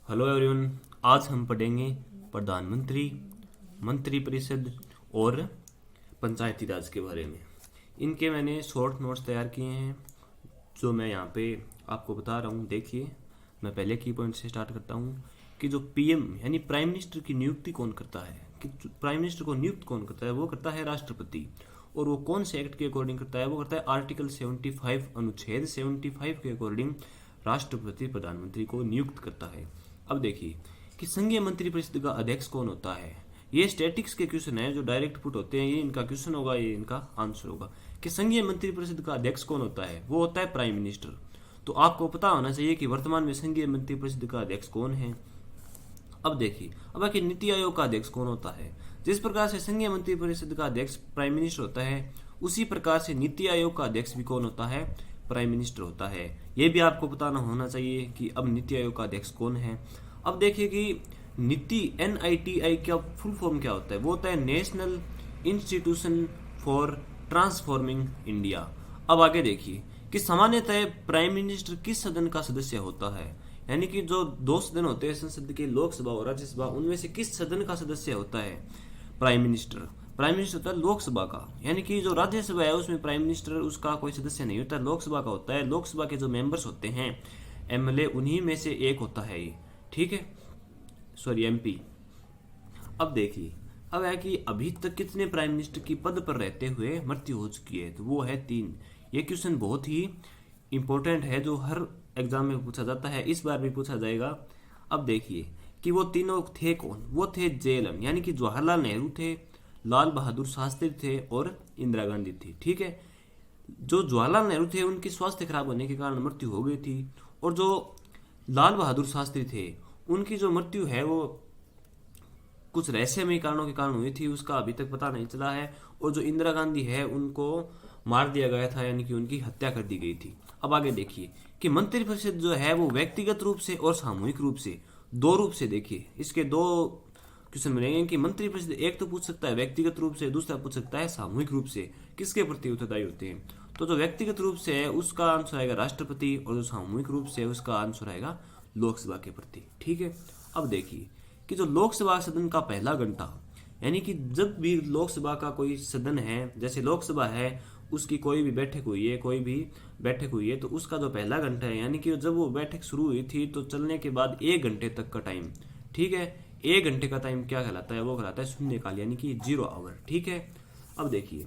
Hello everyone. आज हम पढ़ेंगे प्रधानमंत्री, मंत्रिपरिषद और पंचायती राज के बारे में। इनके मैंने शॉर्ट नोट्स तैयार किए हैं जो मैं यहाँ पे आपको बता रहा हूँ। देखिए, मैं पहले की पॉइंट से स्टार्ट करता हूँ कि जो पीएम यानी प्राइम मिनिस्टर की नियुक्ति कौन करता है, कि प्राइम मिनिस्टर को नियुक्त कौन करता है, वो करता है राष्ट्रपति। और वो कौन से एक्ट के अकॉर्डिंग करता है, वो करता है आर्टिकल 75 अनुच्छेद 75 के अकॉर्डिंग राष्ट्रपति प्रधानमंत्री को नियुक्त करता है। अब देखिए कि संघीय मंत्रिपरिषद का अध्यक्ष कौन होता है। ये स्टैटिक्स के क्वेश्चन है जो डायरेक्ट पुट होते हैं, ये इनका क्वेश्चन होगा, ये इनका आंसर होगा कि संघीय मंत्रिपरिषद का अध्यक्ष कौन होता है। वो होता है प्राइम मिनिस्टर। तो आपको पता होना चाहिए कि वर्तमान में संघीय मंत्रिपरिषद का अध्यक्ष कौन है। अब देखिए, अब आखिर नीति आयोग का अध्यक्ष कौन होता है। जिस प्रकार से संघीय मंत्रिपरिषद का अध्यक्ष प्राइम मिनिस्टर होता है, उसी प्रकार से नीति आयोग का अध्यक्ष भी कौन होता है, प्राइम मिनिस्टर होता है। यह भी आपको पता होना चाहिए कि अब नीति आयोग का अध्यक्ष कौन है। अब देखिए कि नीति NITI का फुल फॉर्म क्या होता है। वो होता है national institution for transforming India. अब आगे देखिए कि सामान्यतः प्राइम मिनिस्टर किस सदन का सदस्य होता है, यानी कि जो दो सदन होते हैं संसद के, लोकसभा और राज्यसभा, उनमें से किस सदन का सदस्य होता है प्राइम मिनिस्टर। प्राइम मिनिस्टर होता है लोकसभा का, यानी कि जो राज्यसभा है उसमें प्राइम मिनिस्टर उसका कोई सदस्य नहीं होता, लोकसभा का होता है। लोकसभा के जो मेंबर्स होते हैं MLA, उन्हीं में से एक होता है ये, ठीक है, सॉरी MP। अब देखिए, अब है कि अभी तक कितने प्राइम मिनिस्टर की पद पर रहते हुए मृत्यु हो चुकी है, तो वो है 3। ये क्वेश्चन बहुत ही इंपॉर्टेंट है जो हर एग्जाम में पूछा जाता है, इस बार भी पूछा जाएगा। अब देखिए कि वो तीनों थे कौन। वो थे JLN, यानी कि जवाहरलाल नेहरू थे, लाल बहादुर शास्त्री थे और इंदिरा गांधी थी, ठीक है। जो जवाहरलाल नेहरू थे उनकी स्वास्थ्य खराब होने के कारण मृत्यु हो गई थी, और जो लाल बहादुर शास्त्री थे उनकी जो मृत्यु है वो कुछ रहस्यमय कारणों के कारण हुई थी, उसका अभी तक पता नहीं चला है। और जो इंदिरा गांधी है उनको मार दिया गया था, यानी कि उनकी हत्या कर दी गई थी। अब आगे देखिए कि मंत्रिपरिषद जो है वो व्यक्तिगत रूप से और सामूहिक रूप से, दो रूप से, देखिए इसके दो क्वेश्चन मिलेंगे कि मंत्रिपरिषद एक तो पूछ सकता है व्यक्तिगत रूप से, दूसरा पूछ सकता है सामूहिक रूप से, किसके प्रति उत्तरदायी होते हैं। तो जो व्यक्तिगत रूप से है उसका आंसर आएगा राष्ट्रपति, और जो सामूहिक रूप से है उसका आंसर आएगा लोकसभा के प्रति, ठीक है। अब देखिए कि जो लोकसभा सदन का पहला घंटा, यानी कि जब भी लोकसभा का कोई सदन है, जैसे लोकसभा है, उसकी कोई भी बैठक हुई है, कोई भी बैठक हुई है, तो उसका जो पहला घंटा है, यानी कि जब वो बैठक शुरू हुई थी तो चलने के बाद 1 घंटे तक का टाइम, ठीक है, 1 घंटे का टाइम क्या कहलाता है, वो कहलाता है शून्यकाल, यानी कि 0 आवर, ठीक है। अब देखिए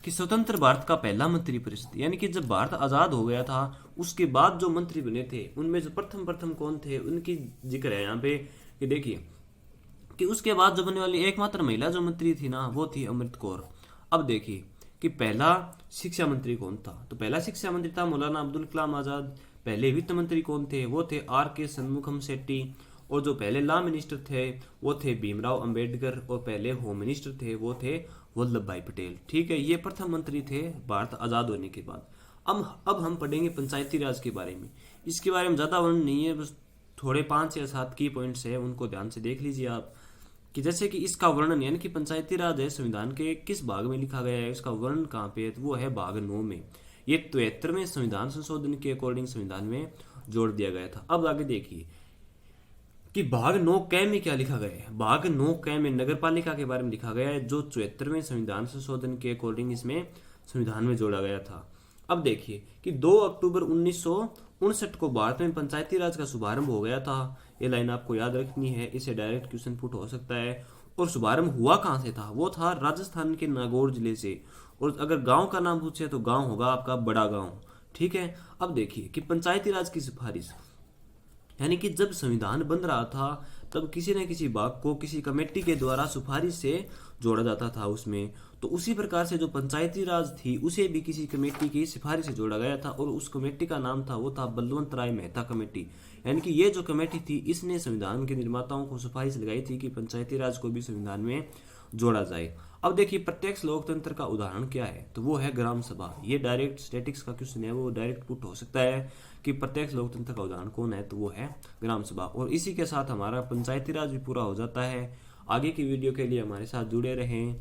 कि स्वतंत्र भारत का पहला मंत्रिपरिषद, यानी कि जब भारत आजाद हो गया था उसके बाद जो मंत्री बने थे उनमें जो प्रथम प्रथम कौन थे उनकी जिक्र है यहाँ पे। कि देखिए कि उसके बाद जो बनने वाली एकमात्र महिला जो मंत्री थी ना, वो थी अमृत कौर। अब देखिए कि पहला शिक्षा मंत्री कौन था, तो पहला शिक्षा मंत्री था मौलाना अब्दुल कलाम आजाद। पहले वित्त मंत्री कौन थे, वो थे RK शनमुखम शेट्टी। और जो पहले लॉ मिनिस्टर थे वो थे भीमराव अंबेडकर, और पहले होम मिनिस्टर थे वो थे वल्लभ भाई पटेल, ठीक है। ये प्रथम मंत्री थे भारत आजाद होने के बाद। अब हम पढ़ेंगे पंचायती राज के बारे में। इसके बारे में ज्यादा वर्णन नहीं है, बस थोड़े 5 या 7 की पॉइंट्स है, उनको ध्यान से देख लीजिए आप। कि जैसे कि इसका वर्णन, यानी कि पंचायती राज है संविधान के किस भाग में लिखा गया है, इसका वर्णन कहाँ पे है, तो वो है भाग 9 में। ये 73वें संविधान संशोधन के अकॉर्डिंग संविधान में जोड़ दिया गया था। अब आगे देखिए कि भाग 9 क में क्या लिखा गया है। भाग 9 क में नगर पालिका के बारे में लिखा गया है, जो 74वें संविधान संशोधन के अकॉर्डिंग इसमें संविधान में जोड़ा गया था। अब देखिए कि 2 अक्टूबर 1959 को भारत में पंचायती राज का शुभारंभ हो गया था। ये लाइन आपको याद रखनी है, इसे डायरेक्ट क्वेश्चन पुट हो सकता है। और शुभारंभ हुआ कहाँ से था, वो था राजस्थान के नागौर जिले से। और अगर गांव का नाम पूछे तो गांव होगा आपका बड़ा गांव, ठीक है। अब देखिए कि पंचायती राज की सिफारिश, यानी कि जब संविधान बन रहा था तब किसी न किसी भाग को किसी कमेटी के द्वारा सिफारिश से जोड़ा जाता था उसमें। तो उसी प्रकार से जो पंचायती राज थी उसे भी किसी कमेटी की सिफारिश से जोड़ा गया था, और उस कमेटी का नाम था, वो था बलवंत राय मेहता कमेटी। यानी कि ये जो कमेटी थी इसने संविधान के निर्माताओं को सिफारिश लगाई थी कि पंचायती राज को भी संविधान में जोड़ा जाए। अब देखिए प्रत्यक्ष लोकतंत्र का उदाहरण क्या है, तो वो है ग्राम सभा। ये डायरेक्ट स्टैटिक्स का क्वेश्चन है, वो डायरेक्ट पुट हो सकता है कि प्रत्यक्ष लोकतंत्र का उदाहरण कौन है, तो वो है ग्राम सभा। और इसी के साथ हमारा पंचायती राज भी पूरा हो जाता है। आगे की वीडियो के लिए हमारे साथ जुड़े रहें।